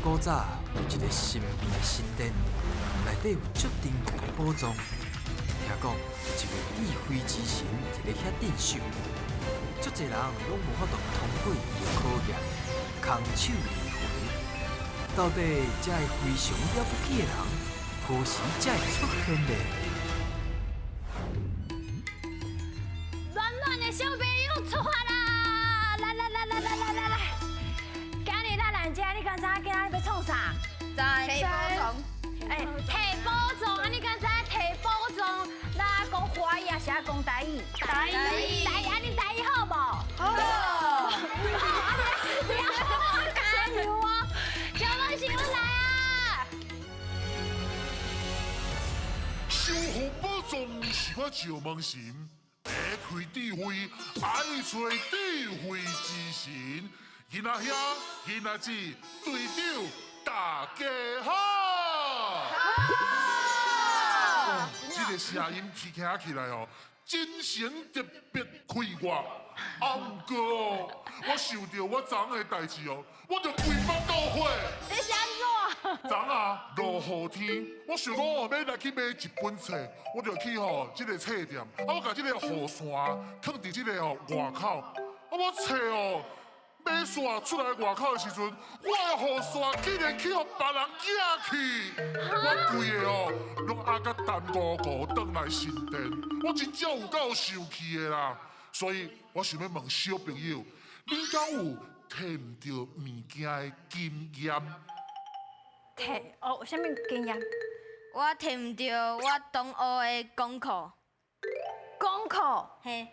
古早有一个神秘的神殿，内底有足珍贵的宝藏。听讲有一位智慧之神伫咧遐镇守，足侪人拢无法度通过伊的考验，空手而回。到底这个非常了不起的人，何时才会出现呢？暖暖的小朋友出发啦！来！今日咱来遮，你敢知影今仔要创啥？提宝藏，提宝藏，啊！你敢知影提宝藏？咱讲华语也是爱讲台语。台语，啊！你台语好无？好。加油哦！小朋友来啊！守护宝藏是我石门神，打开智慧，爱找智慧之神。囡仔兄，囡仔姊，队长，大家好！这个声音听起来哦，精神特别快活。啊，不过哦，我想到我昨昏的代志哦，我就规腹倒火。你是安怎？昨啊落雨天，我想讲哦，要来去买一本册，我就去这个册店，我把这个雨伞放伫这个外口，我册买伞出来外口的时阵，我的雨伞竟然去互别人捡去，我规个拢压甲淡糊糊，转来神殿，我真正有够生气的啦！所以我想要问小朋友，恁敢有摕唔到物件的经验？啥物经验？我摕唔到我同学的功课，功课。嘿，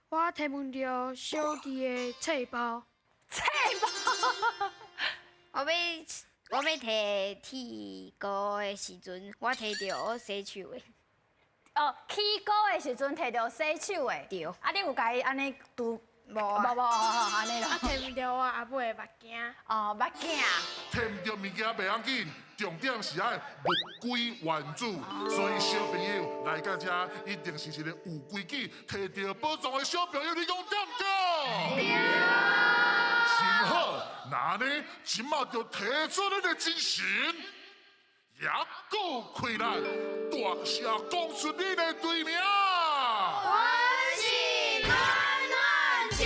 我摕唔到小弟的册包，册包。我要摕铁锅的时阵，我摕到洗手的。起歌的时阵摕到洗手的。对。啊，你有甲伊安尼拄？无啊。无，安尼咯。我摕唔到我阿妹的目镜。目镜。摕唔到物件袂要紧，重点是爱物归原主。所以小朋友来到这，一定是一个有规矩、摕到宝藏的小朋友，你讲对唔对？对。真好，那呢，今麦就提出你的精神，也够困难，大声讲出你的队名。我是暖暖救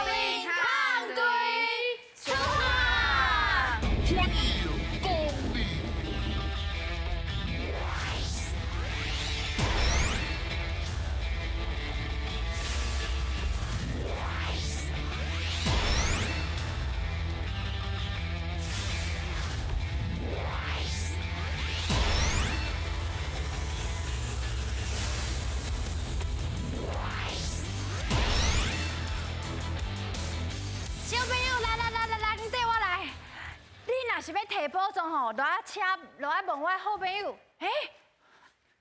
命抗队出发。欢迎光临。小朋友，来，你缀我来。你若是要摕宝藏吼，落来车，落来问我的好朋友。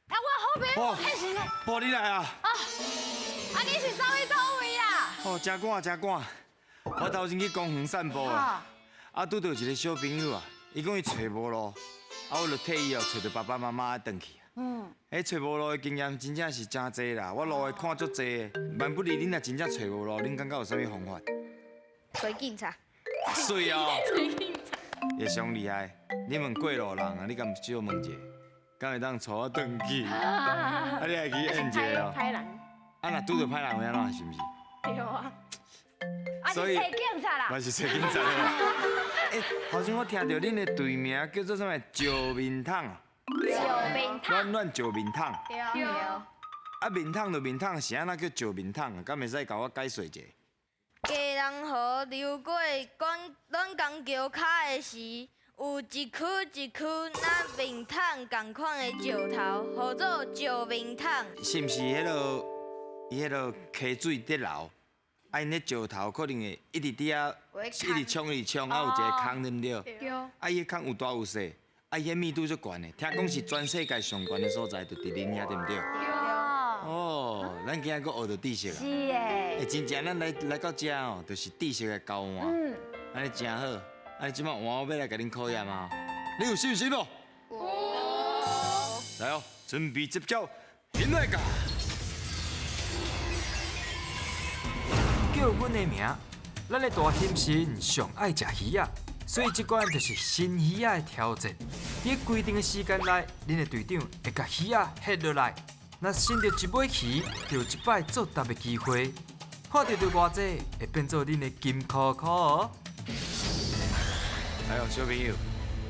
我好朋友迄时呢？宝，你来啊！你是走去倒位啊？真赶。我头前去公园散步啊，拄到一个小朋友啊，伊讲伊找无路，我就替伊找到爸爸妈妈转去。找无路的经验真正是真济啦，我路会看足济的。万不离恁若真正找无路，恁感觉有啥物方法？找警察。水哦！会上厉害。你问过路人啊，你敢少问一下，敢会当带我转去？你来去演一下哦。歹人。若拄到歹人会安怎是毋是？对啊。所以是找警察啦。嘛是找警察啦。头先我听到恁的队名叫做啥物？石面桶啊。石面桶。暖石面桶。对。面桶就面桶，是安怎叫石面桶啊？敢袂使甲我解说一下？家人河流过咱江桥骹的时，有一区咱面桶同款的石头，号做石面桶。是毋是伊迄落溪水滴流？因迄石头可能会一直伫遐，一直冲，有一个坑，对毋对？对。伊迄坑有大有细，伊迄密度足悬的，听讲是全世界上悬的所在，就伫恁遐，对毋对？咱今仔佫学到知识啊！是诶。真正咱来到遮哦，就是知识的交换，安尼真好。安尼即摆换我要来甲恁考验啊！你有信心无？来哦，准备接招，现在噶！叫阮的名，咱的大天神上爱食鱼啊！所以这关就是新鱼仔的挑战。伫规定的时间内，恁的队长会甲鱼仔下落来。若伸到一尾鱼，就有一摆作答的机会。看到对偌济，会变做恁的金箍箍哦。哎呦，小朋友，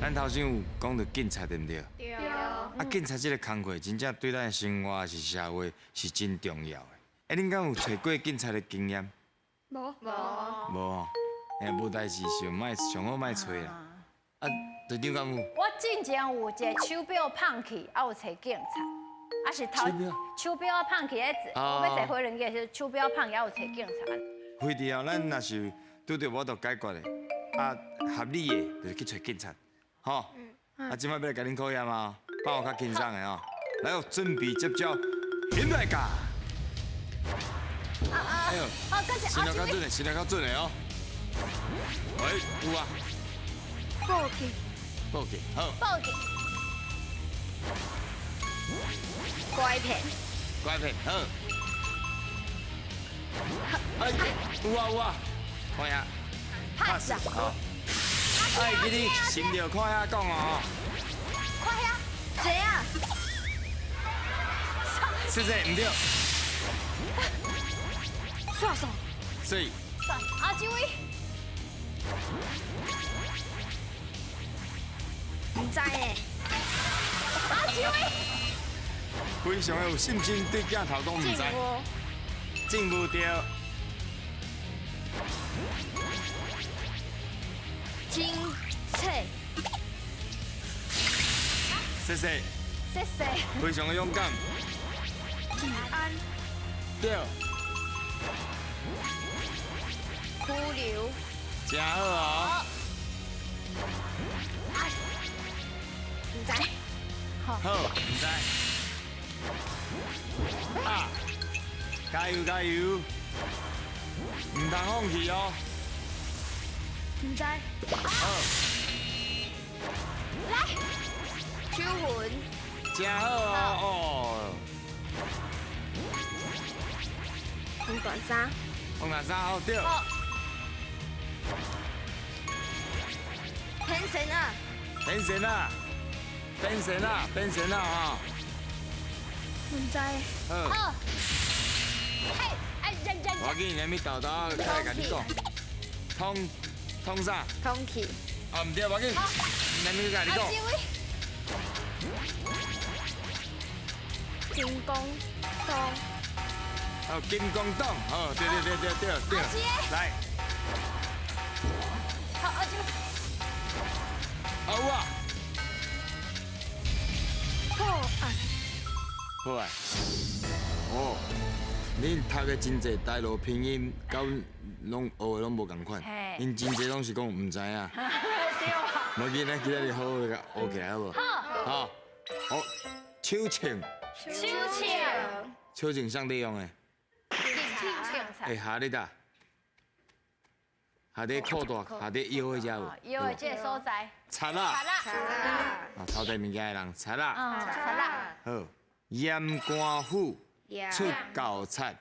咱头先有讲到警察对毋对？对。啊，警察这个工作真正对咱的生活是社会是真重要的。哎，恁敢有找过警察的经验？无无。无吼，哎，无代志上好莫找啦。啊，队长敢有？我之前有一个手表放去，啊有找警察，啊是头手表放去咧，我要坐火轮机是手表放去，啊有找警察。非得咱若是拄着无得解决的，啊合理的，就是去找警察，吼。啊，即摆要来甲恁考验啊，帮我较轻松的哦。来哦，准备接招，现在甲。哎呦，心跳较准的，心跳较准的哦。喂，有啊，报警，报警，好，报警，拐骗。乖片，好。哎，有啊有啊，看下，拍死，好。哎，记你心跳看遐讲哦。快呀！谁啊？是这唔对，刷手，所以啊，这位，唔知诶。啊，这位，非常有信心对镜头讲唔知，进步对。清澈。谢谢，谢谢。非常的勇敢，吉安，对，苦流。真好哦。唔知。好，唔知。啊，加油加油，唔通放弃哦。唔知，好，来，手魂。真好哦。红短衫。红蓝衫好对。天神啊！变身啊！变身啊！变身啊！哈！唔知，好，嘿，哎呀呀呀！我给你咪豆豆，来甲你讲，通啥？通气。啊，唔对，我给你咪甲你讲。金光洞。哦，金光洞，哦，对，来，好，啊这位，好啊，破案，好啊。哦，恁读的真济大陆拼音，甲阮拢学的拢无共款，因真济拢是讲唔知影。对啊。无紧，咱今日好好甲学起来好无？好，好，手称，手称上帝用的。警察。会下咧哒，下伫裤带，下伫腰的遮有。腰的这个所在。擦啦，啊，偷摕物件的人擦啦。查啦。好，验官府出高擦。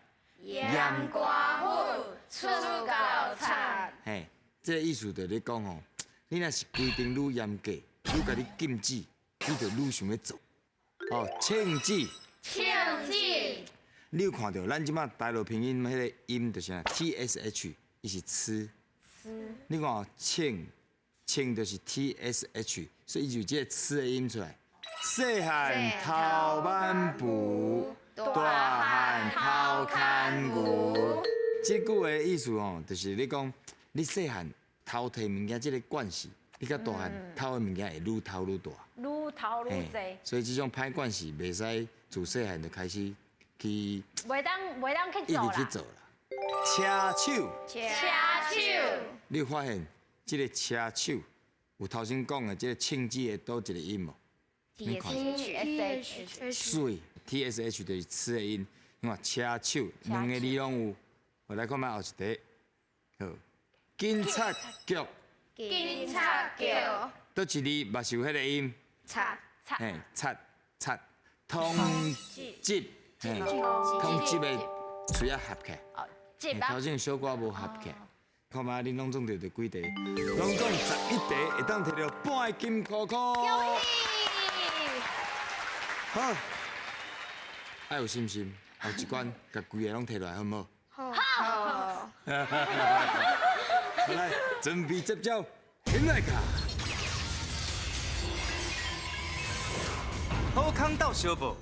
阳光户出高产。嘿，这个意思就是咧讲吼，你若是规定愈严格，愈甲你禁止，你就愈想要做。哦，庆忌。你有看到咱即马大陆拼音迄个音就是啥 ？TSH， 伊是吃。你看哦，庆就是 TSH， 所以伊就这个吃的音出来。细汉偷挽布，大汉偷牵牛。这句话的意思吼，就是你讲你细汉偷摕物件，这个惯势，你甲大汉偷的物件会愈偷愈大。愈偷愈济。所以这种歹惯势，袂使自细汉就开始去。袂当去一做啦。直去做啦。车手，你有发现这个车手有头先讲的这个庆字的倒一个音无？你看，水 TSH 就是吃的音。你看车手两个字拢有，我来看卖后一题。好，警察局，倒一字嘛是有迄个音？嘿，擦，通缉，嘿，通缉的嘴啊合起来。这吧。头先有小可无合起来。看嘛，恁拢总摕到几题，拢总11题，会当摕到半个金箍箍。好，爱有信心，后一关甲规个拢摕落来，好唔好？好，好来，准备接招，现在卡。好康斗相报，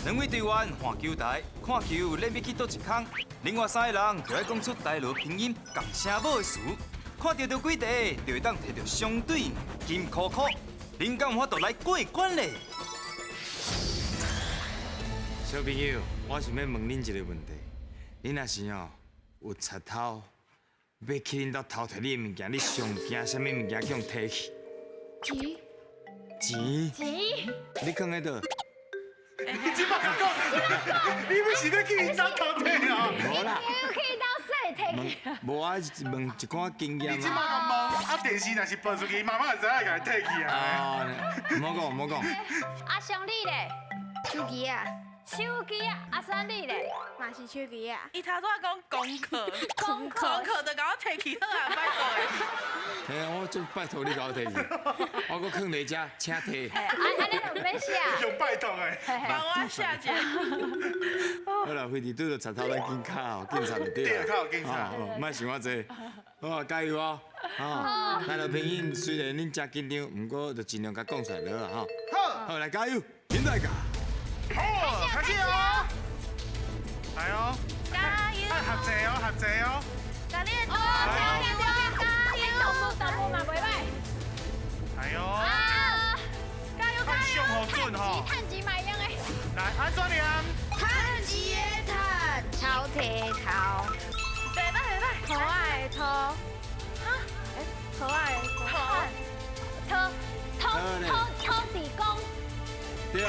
两位队员换球台，看球连要去倒一空，另外3个人就要讲出台罗拼音共声母的词，看到几题就会当摕到相对应金箍箍，恁敢有法度来过关咧？小朋友，我想要问恁一个问题：恁若是有贼偷，要去恁兜偷摕你的物件，你上惊什么物件叫人摕去？钱。钱，你放喺倒？你即摆甲讲，你要是要去因兜偷摕啊？无啦，又可以到水摕无我问一寡经验你即摆甲问，啊电视若是播出去，妈妈就知影甲伊摕去啊。啊，唔好讲，唔好讲。阿兄你咧，手机啊，手机啊，阿三你咧，嘛是手机啊。伊头拄仔讲功课，功课就甲我摕去好啊，拜托诶。嘿，我就拜托你甲我摕去，我搁放伫遮，请摕。安尼就免写。用拜托诶，帮我下节。好啦，飞弟拄着贼偷，咱紧卡哦，警察就对对啊，啦。较有警察。莫想我济，好啊，加油哦！啊，咱的拼音虽然恁真紧张，不过就尽量甲讲出来了啊！哈，好来加油，现在加！好，开始哦！来哦，加油！爱合作哦，合作哦。加你的哦，加油加油！动物嘛袂歹。来哦，啊，加油！看上好准吼。趁钱嘛用诶。来，安怎念？趁钱的趁，头摕头，袂歹，头爱头，头爱头，偷地公。对，来，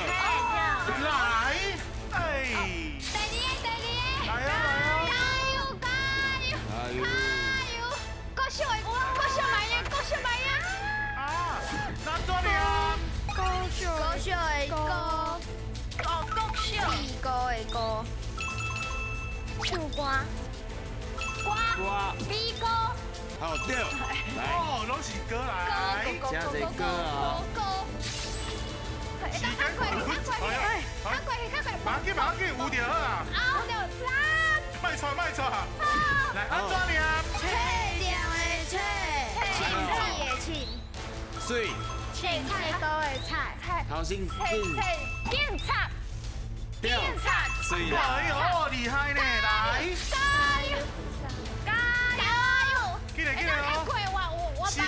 哎，第二来哦，加油加油加油！加油！国小的，国小嘛用，国小嘛用。啊，安怎念？高小的高，哦，国小，地高的高，唱歌，哇，比歌，好对，来，哦，拢是歌来。请这歌啊！时间快，快快！马紧马紧，有着好啊！啊，有三，卖错卖错，来安怎念？菜量的菜，青菜的青，水，青菜高的菜，头先进，警察，对，水啦，哎呦，厉害呢！来，加油加油！记得哦。时间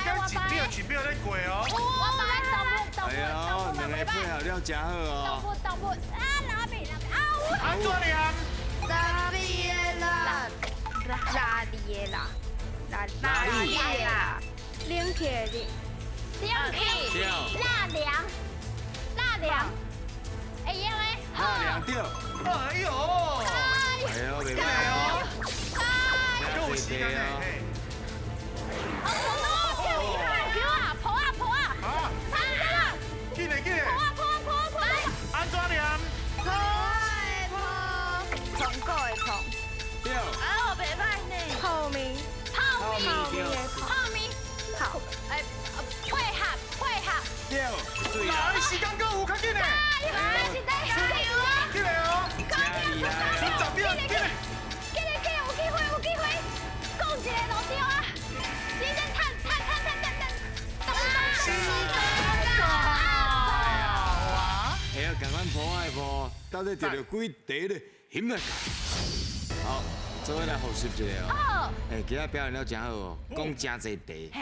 1秒在过哦。我买哎呦，两个配合了真好哦。动物啊，拉比啊！安怎念？拉比的拉，拉里的拉，拉里的拉，冷气的冷，冷气，辣凉，会用诶，那两对，哎呦，哎呦，袂歹哦，够时间呢。啊，记得，安怎念？土的土，通过的通，对，啊，袂歹呢。透明，泡米泡，配合，对，水啦，来，时间够有，较紧呢。记得哦，真厉害剩10秒，记得。有机会，讲一个路对啊！时间探，哎呀，赶快破爱破，到底摕到几题咧？现在加！好，做伙来复习一下哦。好，哎，今仔表现了真好哦，讲真侪题。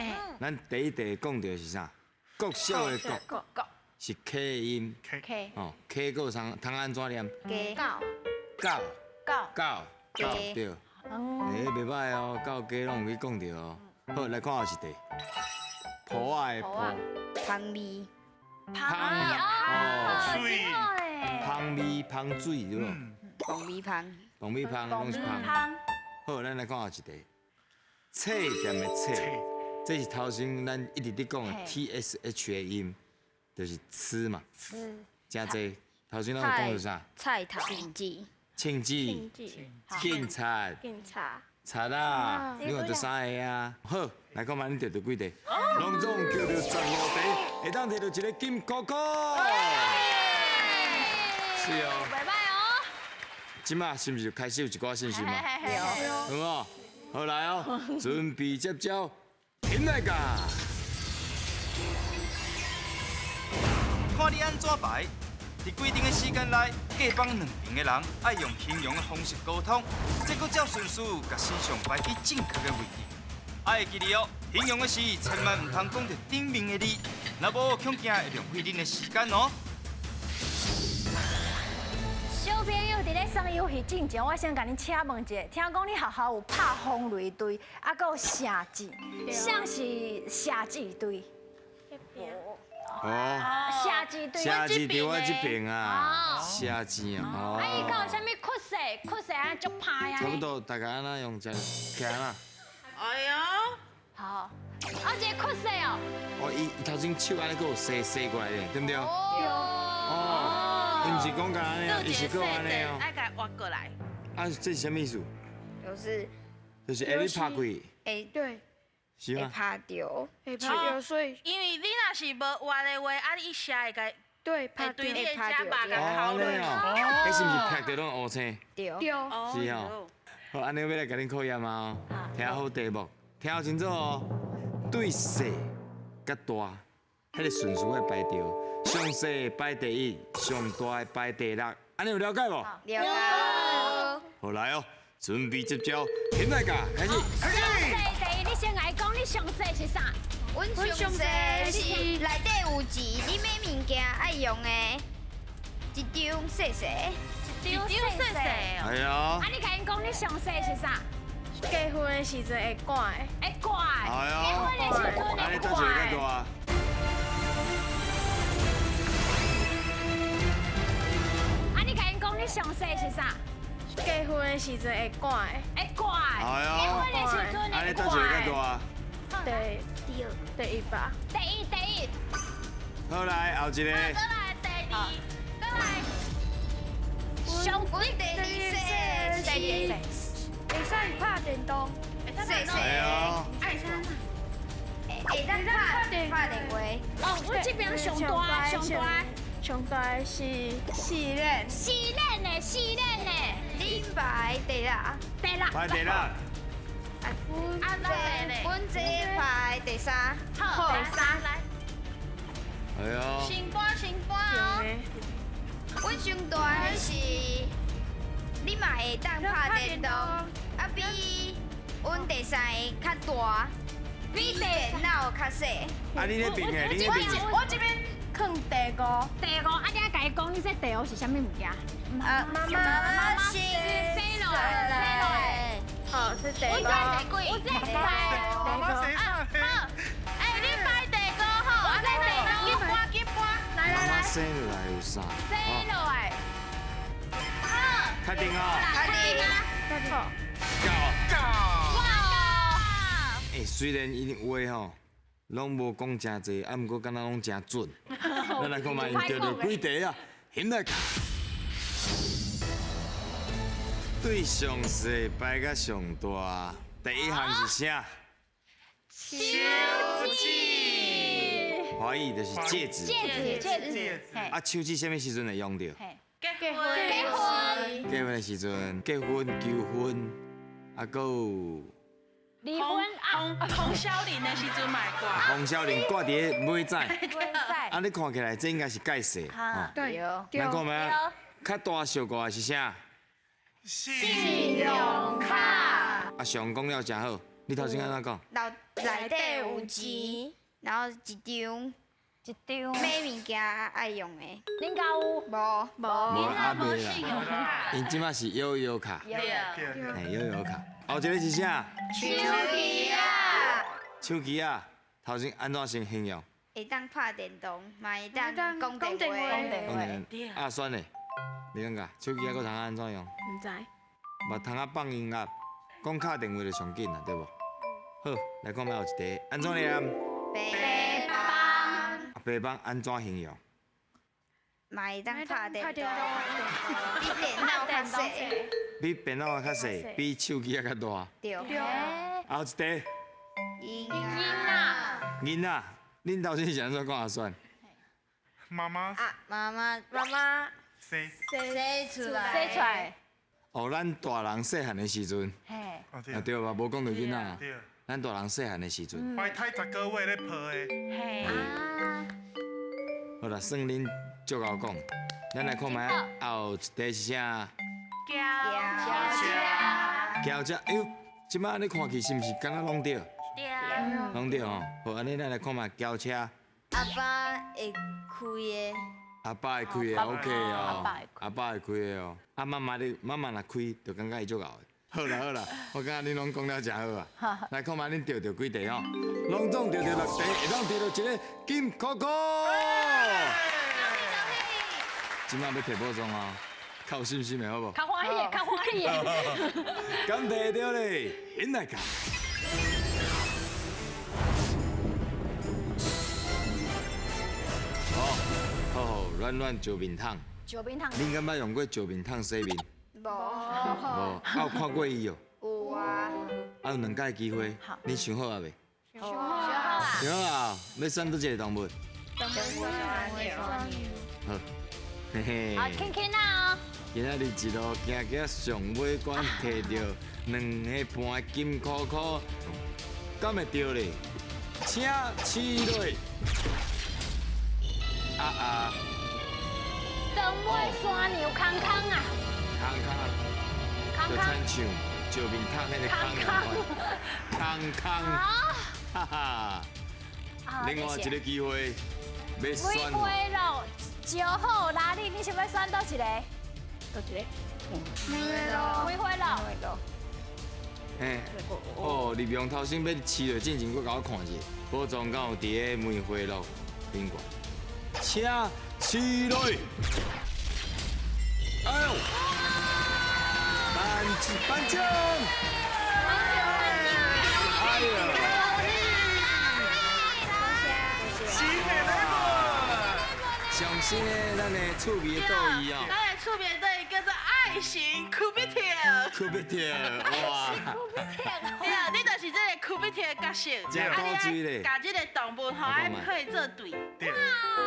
咱第一题讲到是啥？国小的国是 K 音， K 哦，K 个通安怎念？高，教告，教加对。哎，袂歹哦，教家拢有去讲到哦。好，来看后一题。破爱破，香味，芳哦，水真好诶，芳味芳水对无？爆米芳，爆米芳拢是芳。好，咱来看后一题。册店的册，这是头先咱一直伫讲的 TSH 的音，就是吃嘛。真济，头先咱有讲到啥？菜头，禁忌，庆记、警察、警察，擦啦，你看得三个啊？好，来看嘛，你得到几题？拢总叫到15题，会当摕到一个金箍箍。是哦。拜拜哦。即马是不是就开始有一寡信心嘛？有。好哦，好来哦，准备接招，现来噶！看你安怎排，伫规定的时间内，各帮两边的人爱用形容的方式沟通，再搁照顺序，甲身上摆去正确的位置。爱会记哩哦，形容的时千万唔通讲着顶面的字，若无恐惊会浪费恁的时间哦。小朋友伫咧耍游戏之前，我先甲你请问一下，听讲你学校有拍风雷队，啊，搁有射箭，像是射箭队。哦，射箭队，射箭伫我这边啊，射箭哦。啊，伊敢有啥物曲势安足歹啊？差不多，大家安那用这起来啦。哎呦，好，啊，一个曲势哦。哦，伊头前手安尼搁有射过来的，对不对？哦。伊毋是讲甲安尼啊，伊是搁安尼哦。爱甲挖过来。啊，这是什么意思？就是下你拍开，对，是吗？拍到，会拍到，所以因为你若是无挖的话，啊，你一下会甲对拍到对你的家把哦，甲安尼敲落。哦，迄是毋是拍到拢乌青？对，丢。是哦。好，安尼要来甲恁考验啊哦，听好题目，听好清楚哦。对小甲大，迄个顺序要排着，上小排第一，上大排第六，安尼有了解无？了解。好来哦，准备接招，现在噶开始。上细第一，你先来讲，你上细是啥？阮上细是内底有钱，你买物件爱用的，一张细细。丢细细哦。哎呀啊，，你甲因讲，你上细是啥？结婚的时阵会管的，会怪。哎呀，结婚的时阵会安尼倒是会较怪。大。啊，你甲因讲，你上细是啥？结婚的时阵会管的，会怪。哎呀结婚的时阵会安尼倒是会较怪。大。第一把，第一。好来，后一个。再来第二，再来。上阮第二细第二。会使拍电动，细细，哎呀，会当拍电话。哦，我这边上大。上大是四链，四链的。恁排第六，第六。快点啦！阮这排第三。好，第三。来，哎呀，醒波哦。阮上大的是，你嘛会当拍电动，啊比阮第三个较大，比电脑较细。啊，你那边的，你那边的。我这边放第五，啊，你甲伊讲，你这第五是啥物物件？妈妈是生落来。好是第五，我这第妈妈谁好，哎，你排第五吼，啊，你第五紧搬，妈妈生落来有啥？生落来。好。确定啊？确定。好，到。哇！虽然伊话吼，拢无讲真济，啊，毋过敢若拢真准。咱来看嘛，因钓到几题啊？现在对上细排甲上大，第一项是啥？手指，怀疑就是戒指。戒指。啊，手指什么时阵会用到？结婚，结婚的时阵，结婚、求婚，啊，搁有离婚啊，洪小玲的时阵买挂，洪小玲挂伫尾仔，赛啊，你看起来这应该是介细，吼。对，咱看咩？较大小个是啥？信用卡，啊，上讲了真好。你头先安怎讲？内底有钱，然后一张买物件爱用的。恁家有？无，无啊，袂啦。信用卡，因即马是悠悠卡，对，嘿，悠悠卡。后一个是啥？手机啊，手机啊。头先安怎先形容？会当拍电动，嘛会当讲电讲话。电啊，选嘞。你感觉手机啊，搁通安怎用？唔知，嘛通啊放音乐，讲敲电话就上紧啦，对无？好，来看卖后一题，安怎念？白棒，啊，白棒安怎形容？嘛会当拍电拍电动，动，比电脑较细。比电脑较细，比手机较大。对。后一题，囡囡仔，恁头先是安怎讲也算？妈妈妈妈生，生出来。生出来，哦，咱大人细汉的时阵，嘿，哦对啊对吧？无讲到囡仔，对，咱大人细汉的时阵。怀胎10个月咧抱的，嘿，好啦，算恁足够讲，咱来看卖后一题是啥？交只，哎呦，即摆你看去是毋是敢若拢对？拢对吼。好，安尼咱来看卖交车，阿爸会开的，阿爸会开的 OK 哦，阿爸会开阿爸会开的哦。啊，妈妈若开，就感觉伊足敖的。好啦，我感觉恁拢讲了真好啊。来看卖恁对着几题哦，拢总对着6题，会当摕到一个金箍箍。即摆要摕宝藏哦，较有信心的好无？较欢喜的，较欢喜的。敢摕到咧，现来看。好，软石面桶，九冰糖恁敢捌用过石面桶洗面？无无，有看过伊哦。有啊，啊，有两届机会，恁想好啊未？小啊，想好啊，要选倒一个动物？好，嘿嘿。好，轻轻啊哦。今仔日一路行上尾关摕到2个半的金箍箍，敢会对咧？请起落。啊，长尾山牛康康啊，康，就亲像石面桶那个康一款，康，哈哈。另外一个机会要每选回咯，招好哪里？你想要选倒一个？每回咯。嘿，哦，立阳头先要饲落进前，佮我看一下，宝藏敢有伫个梅花鹿宾馆，请起落。哎呦，颁奖！哎呦，新的礼物，上新的咱的趣味的倒椅哦，咱的出面对叫做爱心酷比条。酷比条，哇！对啊，你就是这个酷比条的角色，真古锥咧甲这个动物吼爱配做对。对，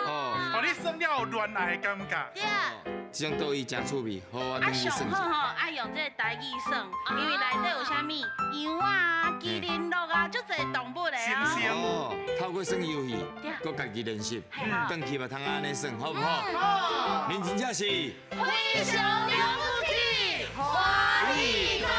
哦，互你耍了有恋爱的感觉。对啊，这种倒椅真趣味，好，我啊等去算一下。上好吼爱用这个台语耍，因为内底有啥物羊啊、麒麟鹿啊，足侪动物的哦。哦，透过算游戏，佮家己练习，转去嘛通安尼算，好不好？好，恁真正是非常了不起，欢迎光